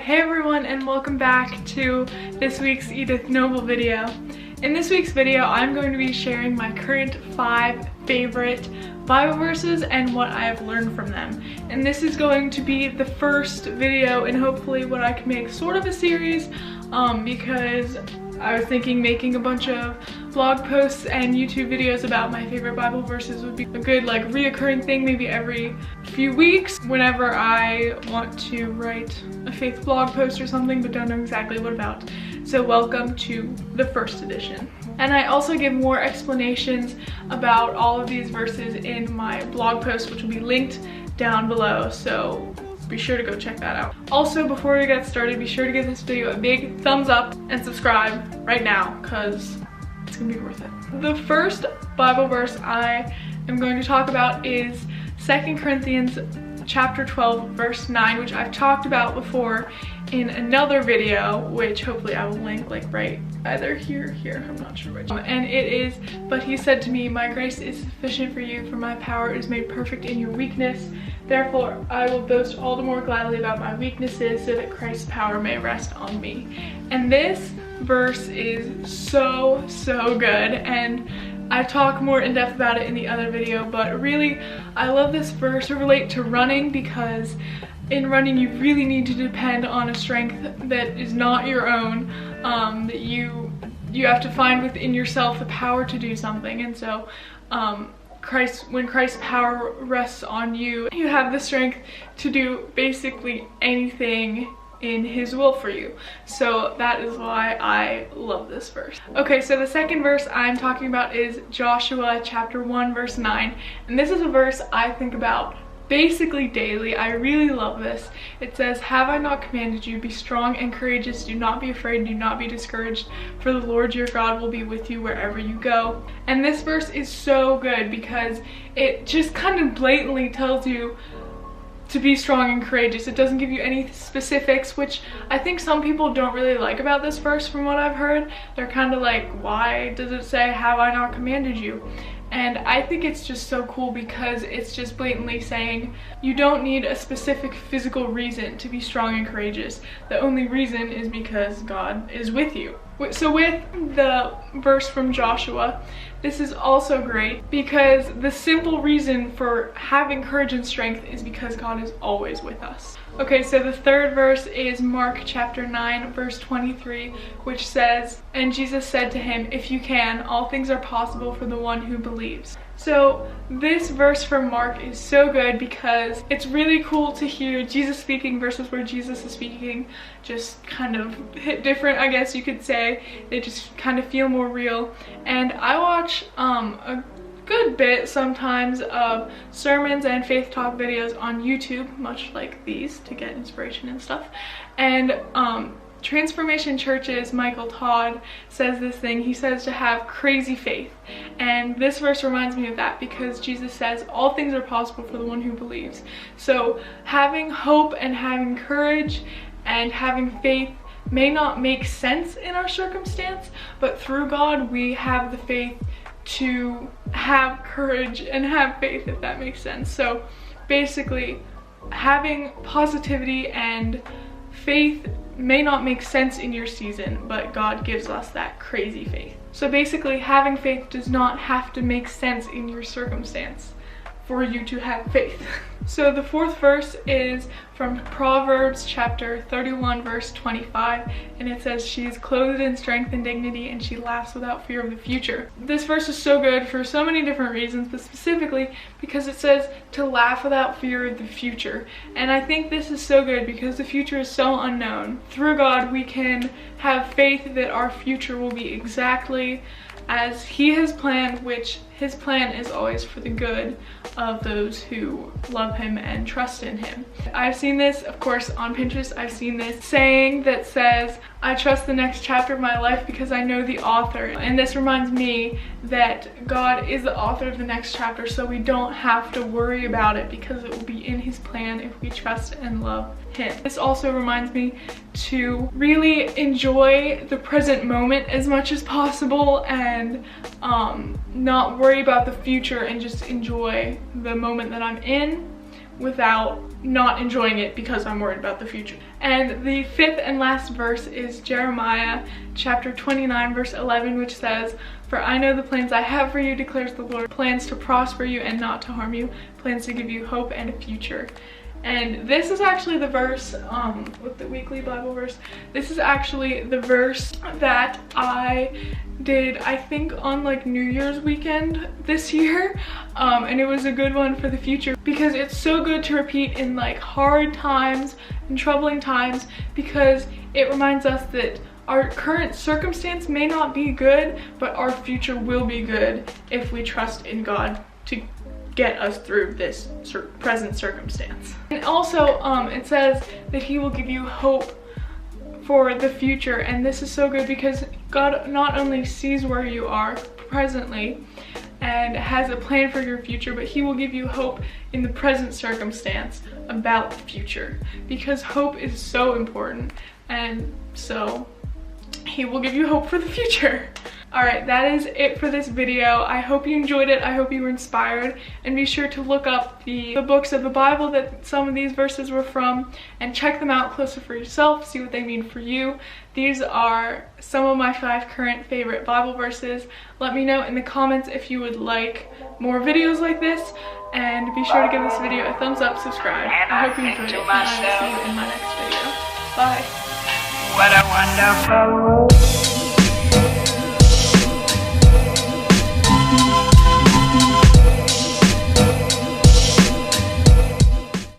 Hey everyone, and welcome back to this week's Edith Noble video. In this week's video, I'm going to be sharing my current 5 favorite Bible verses and what I have learned from them. And this is going to be the first video and hopefully what I can make sort of a series because I was thinking making a bunch of blog posts and YouTube videos about my favorite Bible verses would be a good reoccurring thing, maybe every few weeks whenever I want to write a faith blog post or something but don't know exactly what about. So welcome to the first edition. And I also give more explanations about all of these verses in my blog post, which will be linked down below, so be sure to go check that out. Also, before we get started, be sure to give this video a big thumbs up and subscribe right now because it's gonna be worth it. The first Bible verse I am going to talk about is 2 Corinthians chapter 12 verse 9, which I've talked about before in another video, which hopefully I will link right either here, I'm not sure which. And it is, "But he said to me, my grace is sufficient for you, for my power is made perfect in your weakness. Therefore I will boast all the more gladly about my weaknesses, so that Christ's power may rest on me." And this verse is so good, and I talk more in depth about it in the other video, but really I love this verse to relate to running, because in running you really need to depend on a strength that is not your own, that you have to find within yourself the power to do something. And so when Christ's power rests on you, you have the strength to do basically anything in his will for you. So that is why I love this verse. Okay, so the second verse I'm talking about is Joshua chapter 1 verse 9, and this is a verse I think about basically daily. I really love this. It says, "Have I not commanded you, be strong and courageous, do not be afraid, do not be discouraged, for the Lord your God will be with you wherever you go." And this verse is so good because it just kind of blatantly tells you to be strong and courageous. It doesn't give you any specifics, which I think some people don't really like about this verse from what I've heard. They're kind of like, why does it say, "Have I not commanded you"? And I think it's just so cool because it's just blatantly saying you don't need a specific physical reason to be strong and courageous. The only reason is because God is with you. So with the verse from Joshua, this is also great because the simple reason for having courage and strength is because God is always with us. Okay, so the third verse is Mark chapter 9 verse 23, which says, "And Jesus said to him, if you can, all things are possible for the one who believes." So this verse from Mark is so good because it's really cool to hear Jesus speaking versus where Jesus is speaking just kind of hit different, I guess you could say. They just kind of feel more real. And I watch a good bit sometimes of sermons and faith talk videos on YouTube, much like these, to get inspiration and stuff. And Transformation Church's Michael Todd says this thing. He says to have crazy faith, and this verse reminds me of that because Jesus says all things are possible for the one who believes. So having hope and having courage and having faith may not make sense in our circumstance, but through God we have the faith to have courage and have faith, if that makes sense. So basically having positivity and faith may not make sense in your season, but God gives us that crazy faith. So basically having faith does not have to make sense in your circumstance for you to have faith. So the fourth verse is from Proverbs chapter 31 verse 25, and it says, "She is clothed in strength and dignity, and she laughs without fear of the future." This verse is so good for so many different reasons, but specifically because it says to laugh without fear of the future. And I think this is so good because the future is so unknown. Through God we can have faith that our future will be exactly as he has planned, which his plan is always for the good of those who love him and trust in him. I've seen this, of course, on Pinterest. I've seen this saying that says, "I trust the next chapter of my life because I know the author." And this reminds me that God is the author of the next chapter, so we don't have to worry about it because it will be in his plan if we trust and love him. This also reminds me to really enjoy the present moment as much as possible and not worry about the future and just enjoy the moment that I'm in without not enjoying it because I'm worried about the future. And the fifth and last verse is Jeremiah chapter 29 verse 11, which says, "For I know the plans I have for you, declares the Lord, plans to prosper you and not to harm you, plans to give you hope and a future." And this is actually the verse, with the weekly Bible verse, this is actually the verse that I did, I think, on like New Year's weekend this year. And it was a good one for the future because it's so good to repeat in like hard times and troubling times, because it reminds us that our current circumstance may not be good, but our future will be good if we trust in God to get us through this present circumstance. And also it says that he will give you hope for the future, and this is so good because God not only sees where you are presently and has a plan for your future, but he will give you hope in the present circumstance about the future, because hope is so important. And so he will give you hope for the future. Alright, that is it for this video. I hope you enjoyed it. I hope you were inspired. And be sure to look up the books of the Bible that some of these verses were from and check them out closer for yourself, see what they mean for you. These are some of my 5 current favorite Bible verses. Let me know in the comments if you would like more videos like this, and be sure to give this video a thumbs up, subscribe. I hope you enjoyed it, and I will see you in my next video. Bye. What a wonderful world.